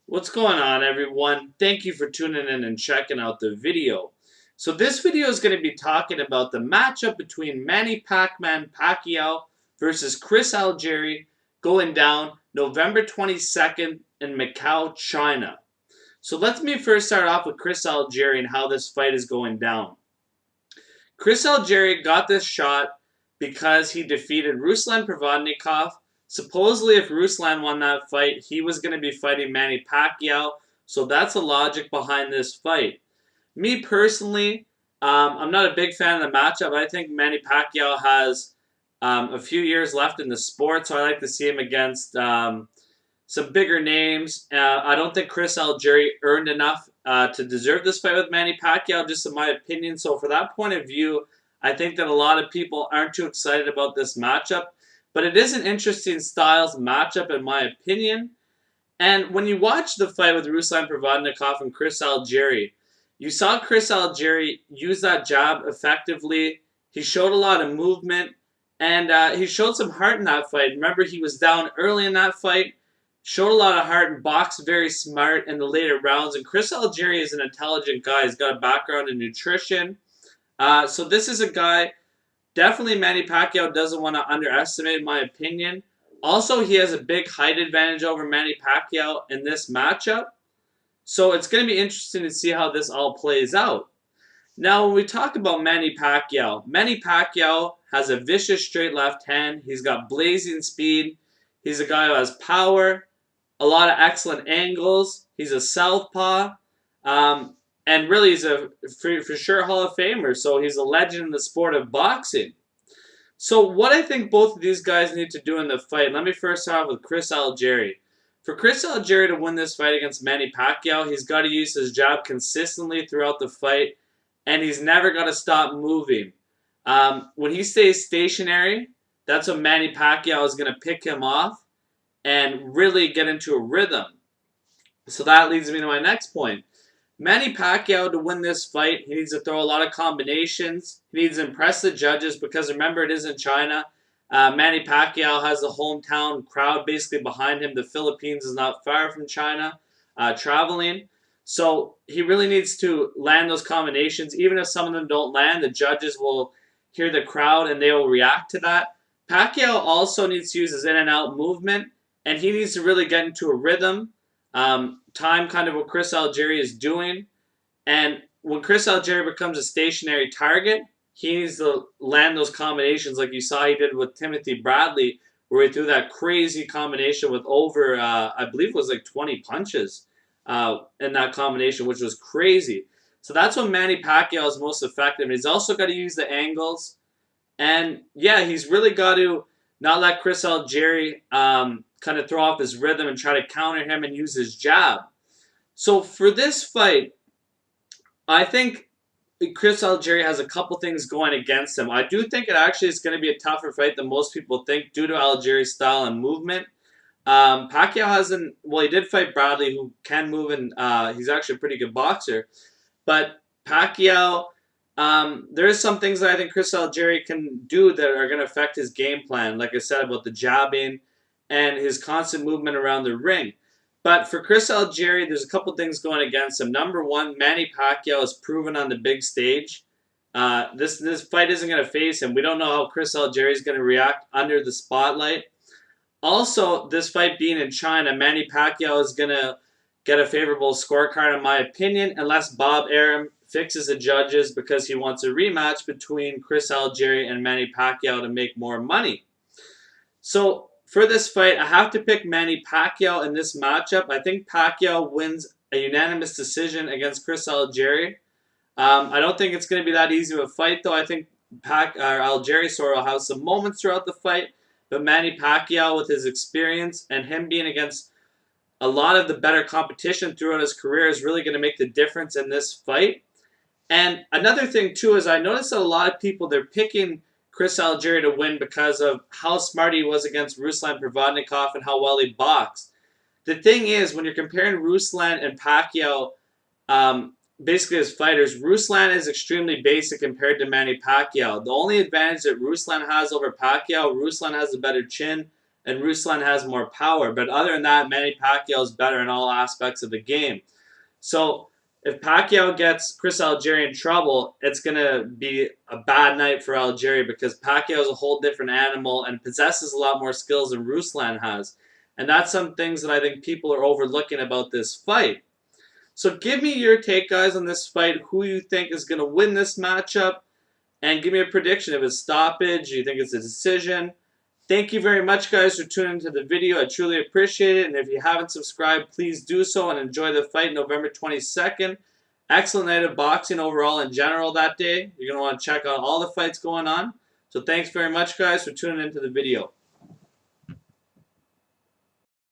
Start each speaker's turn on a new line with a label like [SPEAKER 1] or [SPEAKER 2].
[SPEAKER 1] What's going on, everyone? Thank you for tuning in and checking out the video. So this video is going to be talking about the matchup between Manny Pacquiao versus Chris Algieri going down November 22nd in Macau, China. So let me first start off with Chris Algieri and how this fight is going down. Chris Algieri got this shot because he defeated Ruslan Provodnikov. Supposedly, if Ruslan won that fight, he was going to be fighting Manny Pacquiao. So that's the logic behind this fight. Me personally, I'm not a big fan of the matchup. I think Manny Pacquiao has a few years left in the sport, so I like to see him against some bigger names. I don't think Chris Algieri earned enough to deserve this fight with Manny Pacquiao, just in my opinion. So for that point of view, I think that a lot of people aren't too excited about this matchup. But it is an interesting styles matchup, in my opinion. And when you watch the fight with Ruslan Provodnikov and Chris Algieri, you saw Chris Algieri use that jab effectively. He showed a lot of movement, and he showed some heart in that fight. Remember, he was down early in that fight, showed a lot of heart and boxed very smart in the later rounds. And Chris Algieri is an intelligent guy. He's got a background in nutrition. So this is a guy, definitely Manny Pacquiao doesn't want to underestimate, in my opinion. Also, he has a big height advantage over Manny Pacquiao in this matchup. So it's going to be interesting to see how this all plays out. Now, when we talk about Manny Pacquiao has a vicious straight left hand. He's got blazing speed. He's a guy who has power, a lot of excellent angles. He's a southpaw. And really, he's a for sure Hall of Famer. So he's a legend in the sport of boxing. So what I think both of these guys need to do in the fight, let me first start with Chris Algieri. For Chris Algieri to win this fight against Manny Pacquiao, he's got to use his jab consistently throughout the fight, and he's never got to stop moving. When he stays stationary, that's when Manny Pacquiao is going to pick him off and really get into a rhythm. So that leads me to my next point. Manny Pacquiao, to win this fight, he needs to throw a lot of combinations. He needs to impress the judges because, remember, it is in China. Manny Pacquiao has the hometown crowd basically behind him. The Philippines is not far from China, traveling. So he really needs to land those combinations. Even if some of them don't land, the judges will hear the crowd and they will react to that. Pacquiao also needs to use his in and out movement, and he needs to really get into a rhythm. Time kind of what Chris Algieri is doing. And when Chris Algieri becomes a stationary target, he needs to land those combinations like you saw he did with Timothy Bradley, where he threw that crazy combination with over, I believe it was like 20 punches in that combination, which was crazy. So that's when Manny Pacquiao is most effective. And he's also got to use the angles. And yeah, he's really got to not let Chris Algieri kind of throw off his rhythm and try to counter him and use his jab. So for this fight, I think Chris Algieri has a couple things going against him. I do think it actually is going to be a tougher fight than most people think due to Algieri's style and movement. Pacquiao hasn't, well, he did fight Bradley, who can move, and he's actually a pretty good boxer. But Pacquiao, there is some things that I think Chris Algieri can do that are going to affect his game plan. Like I said about the jabbing and his constant movement around the ring. But for Chris Algieri, there's a couple things going against him. Number one, Manny Pacquiao has proven on the big stage. This fight isn't going to face him. We don't know how Chris Algieri is going to react under the spotlight. Also, this fight being in China, Manny Pacquiao is going to get a favorable scorecard, in my opinion, unless Bob Arum fixes the judges because he wants a rematch between Chris Algieri and Manny Pacquiao to make more money. So for this fight, I have to pick Manny Pacquiao in this matchup. I think Pacquiao wins a unanimous decision against Chris Algieri. I don't think it's going to be that easy of a fight, though. I think Algieri will have some moments throughout the fight, but Manny Pacquiao, with his experience and him being against a lot of the better competition throughout his career, is really going to make the difference in this fight. And another thing, too, is I noticed that a lot of people, they're picking Chris Algieri to win because of how smart he was against Ruslan Provodnikov and how well he boxed. The thing is, when you're comparing Ruslan and Pacquiao, basically as fighters, Ruslan is extremely basic compared to Manny Pacquiao. The only advantage that Ruslan has over Pacquiao, Ruslan has a better chin, and Ruslan has more power. But other than that, Manny Pacquiao is better in all aspects of the game. So if Pacquiao gets Chris Algieri in trouble, it's going to be a bad night for Algieri because Pacquiao is a whole different animal and possesses a lot more skills than Ruslan has. And that's some things that I think people are overlooking about this fight. So give me your take, guys, on this fight. Who you think is going to win this matchup? And give me a prediction. If it's stoppage, you think it's a decision. Thank you very much, guys, for tuning into the video. I truly appreciate it. And if you haven't subscribed, please do so and enjoy the fight November 22nd. Excellent night of boxing overall in general that day. You're going to want to check out all the fights going on. So thanks very much, guys, for tuning into the video.